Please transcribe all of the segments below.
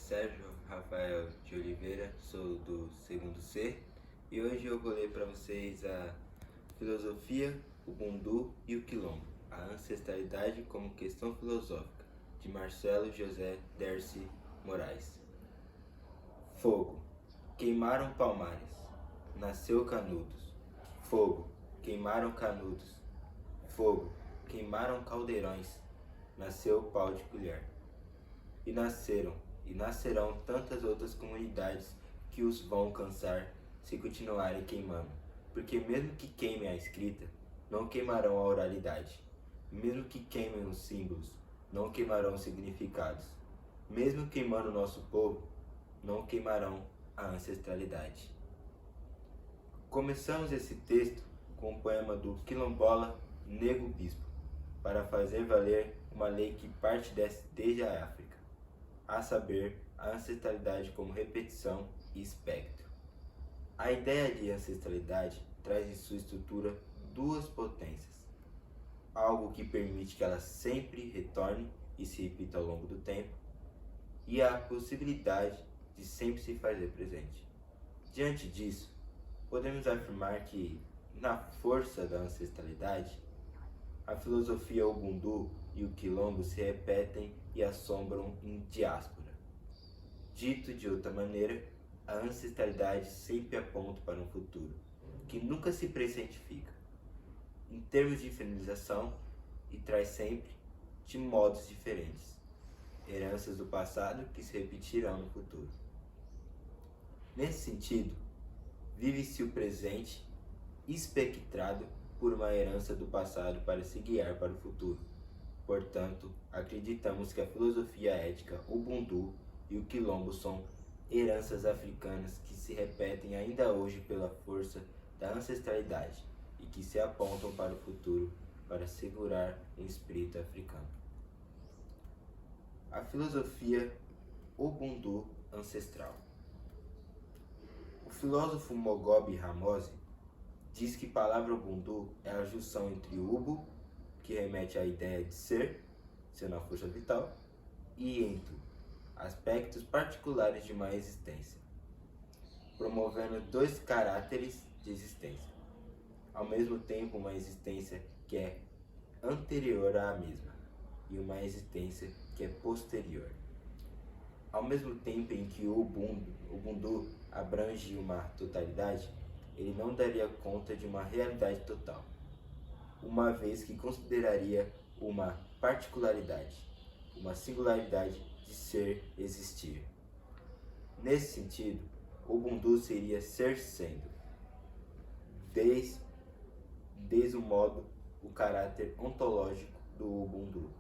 Sérgio Rafael de Oliveira, sou do segundo C e hoje eu vou ler para vocês a Filosofia, o Ubuntu e o Quilombo, a ancestralidade como questão filosófica, de Marcelo José Dercy Moraes. Fogo, queimaram Palmares, nasceu Canudos. Fogo, queimaram Canudos. Fogo, queimaram Caldeirões, nasceu Pau de Colher. E nasceram, e nascerão tantas outras comunidades que os vão cansar se continuarem queimando, porque mesmo que queimem a escrita, não queimarão a oralidade, mesmo que queimem os símbolos, não queimarão os significados, mesmo queimando o nosso povo, não queimarão a ancestralidade. Começamos esse texto com o poema do quilombola Nego Bispo, para fazer valer uma lei que parte desde a África, a saber, a ancestralidade como repetição e espectro. A ideia de ancestralidade traz em sua estrutura duas potências, algo que permite que ela sempre retorne e se repita ao longo do tempo, e a possibilidade de sempre se fazer presente. Diante disso, podemos afirmar que, na força da ancestralidade, a filosofia Ubuntu e o Quilombo se repetem e assombram em diáspora. Dito de outra maneira, a ancestralidade sempre aponta para um futuro, que nunca se precifica, em termos de finalização, e traz sempre, de modos diferentes, heranças do passado que se repetirão no futuro. Nesse sentido, vive-se o presente espectrado por uma herança do passado para se guiar para o futuro. Portanto, acreditamos que a filosofia ética, o Ubuntu e o Quilombo são heranças africanas que se repetem ainda hoje pela força da ancestralidade e que se apontam para o futuro para segurar o espírito africano. A filosofia Ubuntu ancestral. O filósofo Mogobe Ramose diz que a palavra Ubuntu é a junção entre Ubu, que remete à ideia de ser uma força vital, e Ento, aspectos particulares de uma existência, promovendo dois caráteres de existência, ao mesmo tempo uma existência que é anterior à mesma e uma existência que é posterior. Ao mesmo tempo em que o Ubuntu abrange uma totalidade, ele não daria conta de uma realidade total, uma vez que consideraria uma particularidade, uma singularidade de ser existir. Nesse sentido, o Ubuntu seria ser sendo, desde o modo, o caráter ontológico do Ubuntu,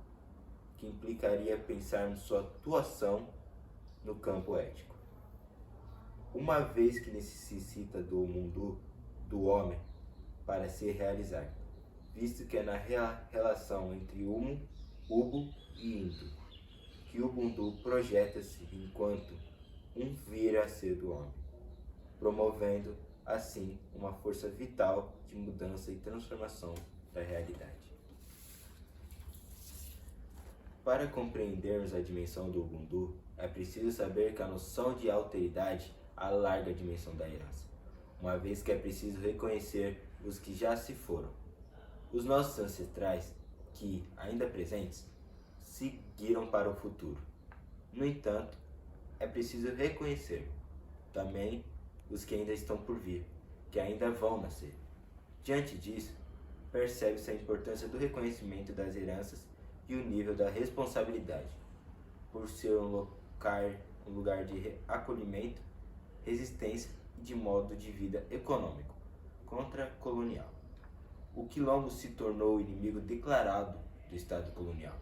que implicaria pensarmos sua atuação no campo ético. Uma vez que necessita do mundo do homem para se realizar, visto que é na relação entre Ubu e Into que o Ubuntu projeta-se enquanto um vir a ser do homem, promovendo assim uma força vital de mudança e transformação da realidade. Para compreendermos a dimensão do Ubuntu, é preciso saber que a noção de alteridade alarga a dimensão da herança, uma vez que é preciso reconhecer os que já se foram. Os nossos ancestrais, que, ainda presentes, seguiram para o futuro. No entanto, é preciso reconhecer também os que ainda estão por vir, que ainda vão nascer. Diante disso, percebe-se a importância do reconhecimento das heranças e o nível da responsabilidade, por ser um lugar de acolhimento, resistência e de modo de vida econômico, contra-colonial. O Quilombo se tornou o inimigo declarado do Estado colonial,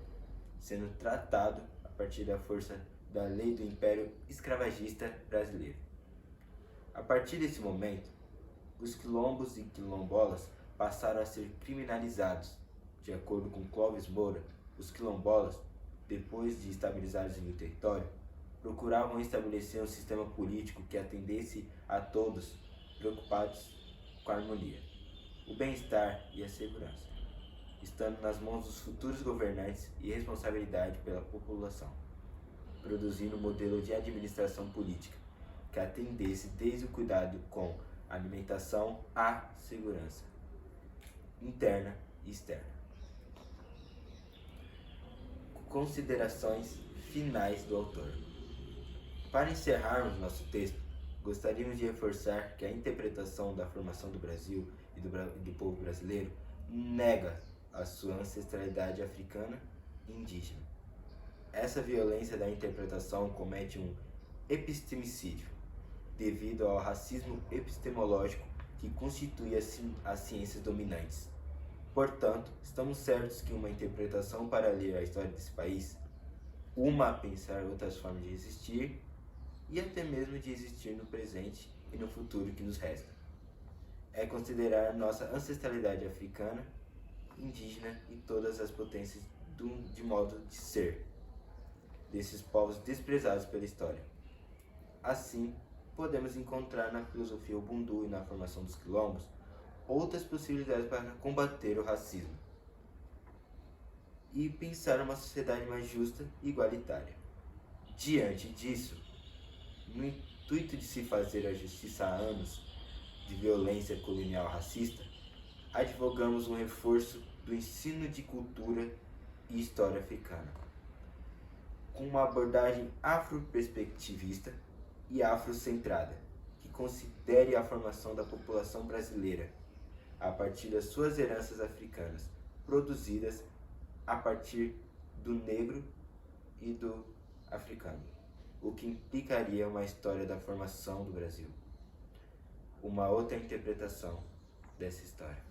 sendo tratado a partir da força da lei do Império Escravagista Brasileiro. A partir desse momento, os quilombos e quilombolas passaram a ser criminalizados. De acordo com Clóvis Moura, os quilombolas, depois de estabilizados em um território, procuravam estabelecer um sistema político que atendesse a todos, preocupados com a harmonia, o bem-estar e a segurança, estando nas mãos dos futuros governantes e responsabilidade pela população. produzindo um modelo de administração política que atendesse desde o cuidado com a alimentação à segurança interna e externa. Considerações finais do autor. Para encerrarmos nosso texto, gostaríamos de reforçar que a interpretação da formação do Brasil e do povo brasileiro nega a sua ancestralidade africana e indígena. Essa violência da interpretação comete um epistemicídio, devido ao racismo epistemológico que constitui as ciências dominantes. Portanto, estamos certos que uma interpretação para ler a história desse país, uma a pensar outras formas de existir e até mesmo de existir no presente e no futuro que nos resta, é considerar nossa ancestralidade africana, indígena e todas as potências de modo de ser desses povos desprezados pela história. Assim, podemos encontrar na filosofia Ubuntu e na formação dos quilombos outras possibilidades para combater o racismo e pensar uma sociedade mais justa e igualitária. Diante disso, no intuito de se fazer a justiça a anos de violência colonial racista, advogamos um reforço do ensino de cultura e história africana, com uma abordagem afroperspectivista e afrocentrada, que considere a formação da população brasileira a partir das suas heranças africanas, produzidas a partir do negro e do africano, o que implicaria uma história da formação do Brasil, uma outra interpretação dessa história.